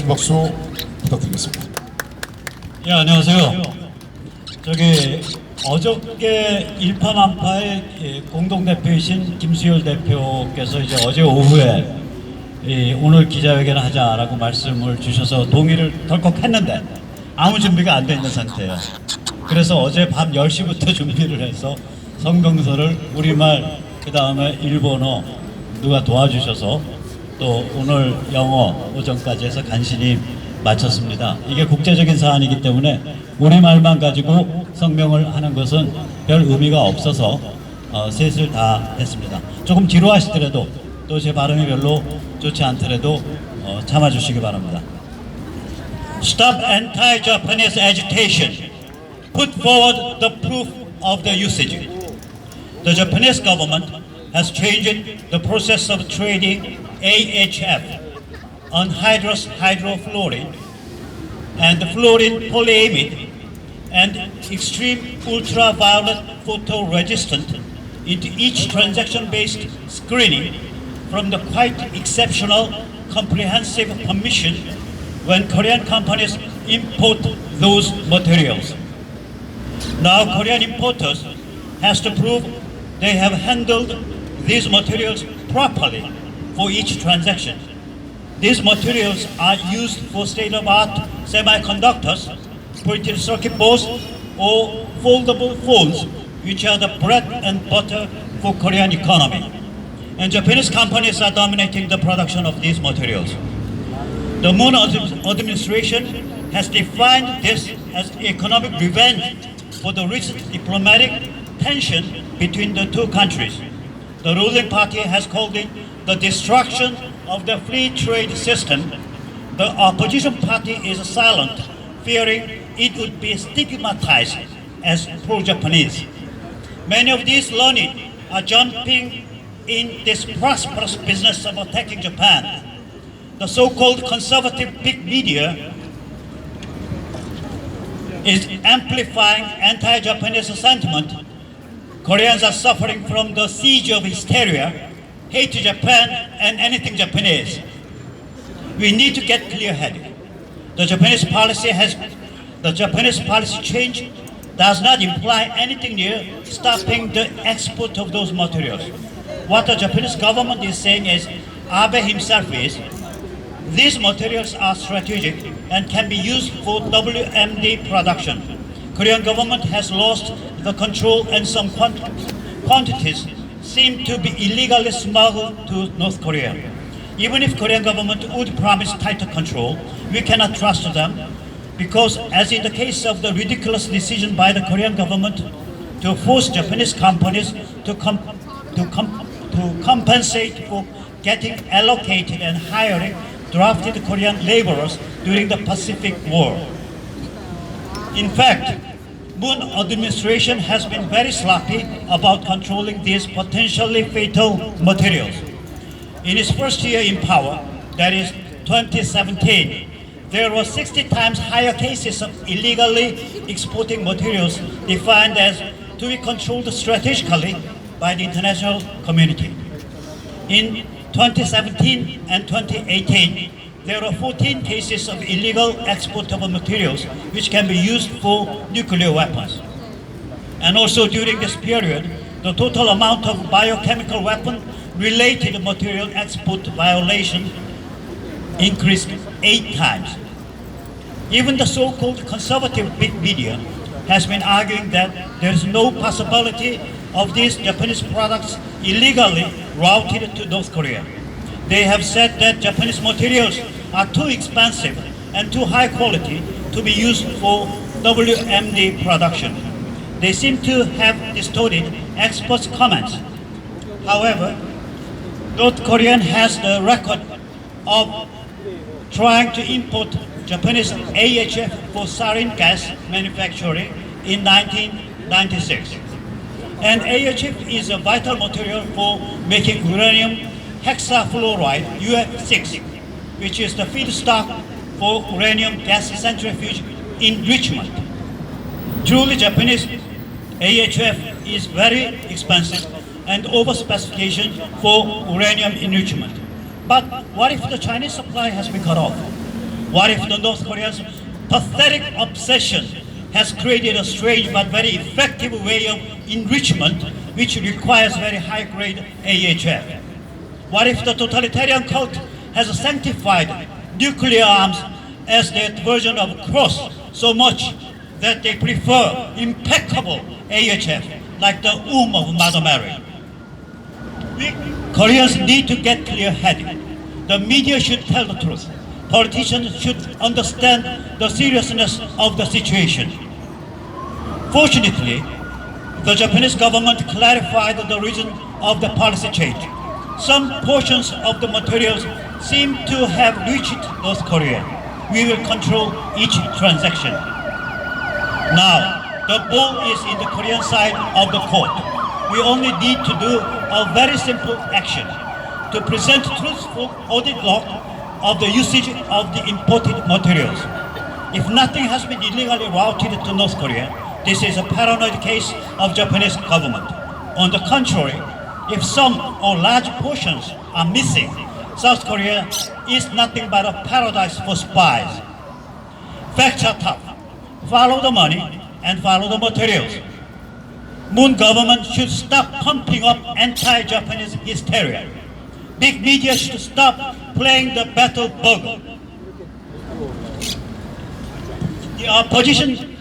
박수 부탁드리겠습니다. 예, 안녕하세요. 어저께 일파만파의 공동대표이신 김수열 대표께서 이제 어제 오후에 오늘 기자회견을 하자라고 말씀을 주셔서 동의를 덜컥 했는데 아무 준비가 안 돼 있는 상태예요. 그래서 어제 밤 10시부터 준비를 해서 성명서를 우리말 그 다음에 일본어 누가 도와주셔서 또 오늘 영어 오전까지 해서 간신히 마쳤습니다. 이게 국제적인 사안이기 때문에 우리말만 가지고 성명을 하는 것은 별 의미가 없어서 셋을 다 했습니다. 조금 뒤로 하시더라도 또 제 발음이 별로 좋지 않더라도 참아주시기 바랍니다. Stop anti-Japanese agitation. Put forward the proof of the usage. The Japanese government has changed the process of trading AHF, anhydrous hydrofluoride, and fluorine polyamide, and extreme ultraviolet photoresistant into each transaction-based screening from the quite exceptional comprehensive permission when Korean companies import those materials. Now Korean importers has to prove they have handled these materials properly for each transaction. These materials are used for state-of-art semiconductors, printed circuit boards, or foldable phones, which are the bread and butter for Korean economy. And Japanese companies are dominating the production of these materials. The Moon administration has defined this as economic revenge for the recent diplomatic tension between the two countries. The ruling party has called it the destruction of the free trade system. The opposition party is silent, fearing it would be stigmatized as pro-Japanese. Many of these learned are jumping in this prosperous business of attacking Japan. The so-called conservative big media is amplifying anti-Japanese sentiment. Koreans are suffering from the siege of hysteria, hate Japan and anything Japanese. We need to get clear-headed. The Japanese policy change does not imply anything near stopping the export of those materials. What the Japanese government is saying is, Abe himself is, these materials are strategic and can be used for WMD production. Korean government has lost the control and some quantities seem to be illegally smuggled to North Korea. Even if Korean government would promise tighter control, we cannot trust them because, as in the case of the ridiculous decision by the Korean government to force Japanese companies to compensate for getting allocated and hiring drafted Korean laborers during the Pacific War. In fact, Moon administration has been very sloppy about controlling these potentially fatal materials. In its first year in power, that is 2017, there were 60 times higher cases of illegally exporting materials defined as to be controlled strategically by the international community. In 2017 and 2018, there were 14 cases of illegal export of materials which can be used for nuclear weapons. And also during this period, the total amount of biochemical weapon-related material export violation increased 8 times. Even the so-called conservative big media has been arguing that there is no possibility of these Japanese products illegally routed to North Korea. They have said that Japanese materials are too expensive and too high quality to be used for WMD production. They seem to have distorted experts' comments. However, North Korea has the record of trying to import Japanese AHF for sarin gas manufacturing in 1996. And AHF is a vital material for making uranium hexafluoride UF6, which is the feedstock for uranium gas centrifuge enrichment. Truly Japanese AHF is very expensive and over specification for uranium enrichment. But what if the Chinese supply has been cut off? What if the North Koreans' pathetic obsession has created a strange but very effective way of enrichment which requires very high-grade AHF? What if the totalitarian cult has sanctified nuclear arms as their version of cross so much that they prefer impeccable AHF like the womb of Mother Mary? We Koreans need to get clear-headed. The media should tell the truth. Politicians should understand the seriousness of the situation. Fortunately, the Japanese government clarified the reason of the policy change. Some portions of the materials seem to have reached North Korea. We will control each transaction. Now, the ball is in the Korean side of the court. We only need to do a very simple action to present truthful audit log of the usage of the imported materials. If nothing has been illegally routed to North Korea, this is a paranoid case of Japanese government. On the contrary, if some or large portions are missing, South Korea is nothing but a paradise for spies. Facts are tough. Follow the money and follow the materials. Moon government should stop pumping up anti-Japanese hysteria. Big media should stop playing the battle bugle. The opposition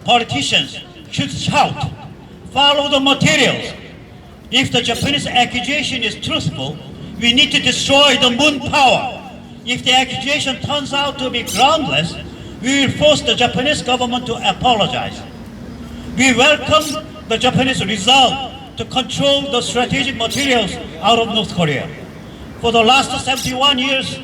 politicians should shout, follow the materials. If the Japanese accusation is truthful, we need to destroy the moon power. If the accusation turns out to be groundless, we will force the Japanese government to apologize. We welcome the Japanese resolve to control the strategic materials out of North Korea. For the last 71 years,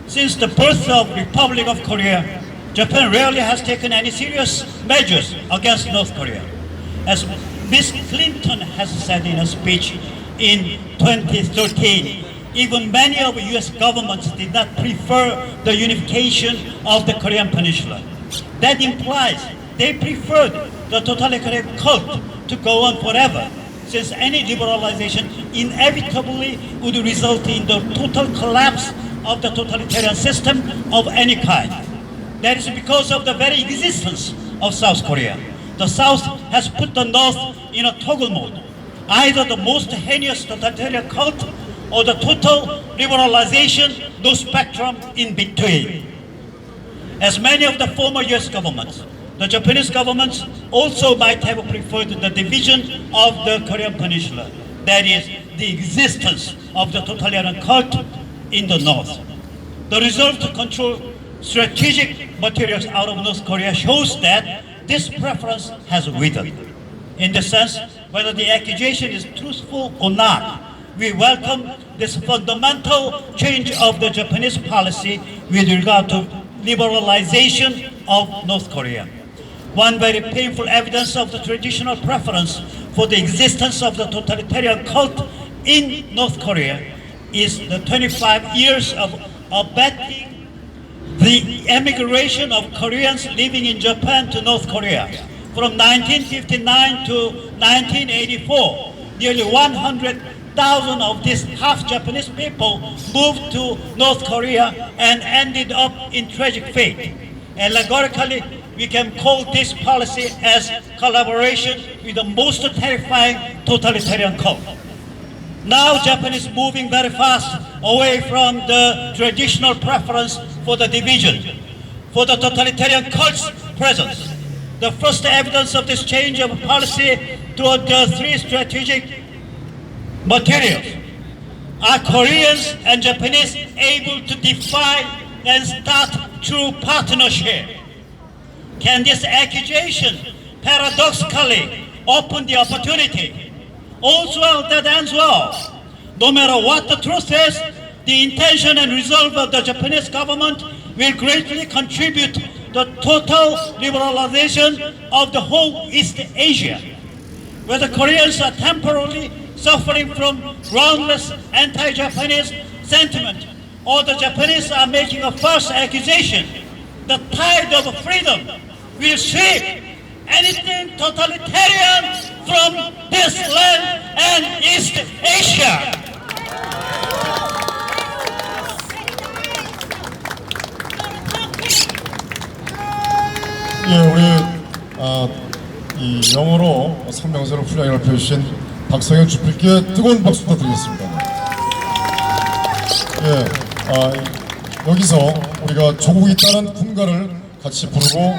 since the birth of Republic of Korea, Japan rarely has taken any serious measures against North Korea. As Ms. Clinton has said in a speech in 2013, even many of US governments did not prefer the unification of the Korean Peninsula. That implies they preferred the totalitarian cult to go on forever, since any liberalization inevitably would result in the total collapse of the totalitarian system of any kind. That is because of the very existence of South Korea. The South has put the North in a toggle mode, either the most heinous totalitarian cult or the total liberalization, no spectrum in between. As many of the former US governments, the Japanese governments also might have preferred the division of the Korean Peninsula, that is, the existence of the totalitarian cult in the North. The resolve to control strategic materials out of North Korea shows that this preference has withered. In this sense, whether the accusation is truthful or not, we welcome this fundamental change of the Japanese policy with regard to liberalization of North Korea. One very painful evidence of the traditional preference for the existence of the totalitarian cult in North Korea is the 25 years of abetting the emigration of Koreans living in Japan to North Korea. From 1959 to 1984, nearly 100,000 of these half-Japanese people moved to North Korea and ended up in tragic fate. Allegorically, we can call this policy as collaboration with the most terrifying totalitarian cult. Now Japan is moving very fast away from the traditional preference for the division, for the totalitarian cult's presence. The first evidence of this change of policy toward the three strategic materials are Koreans and Japanese able to define and start true partnership. Can this accusation paradoxically open the opportunity? All's well that ends well. No matter what the truth is, the intention and resolve of the Japanese government will greatly contribute to the total liberalization of the whole East Asia. Whether Koreans are temporarily suffering from groundless anti-Japanese sentiment or the Japanese are making a false accusation, the tide of freedom will sweep anything totalitarian from this land and East Asia. 예, 우리 이 영어로 성명서를 훌륭하게 발표해주신 박성현 주필께 뜨거운 박수 부탁드리겠습니다. 예, 여기서 우리가 조국이 따른 군가를 같이 부르고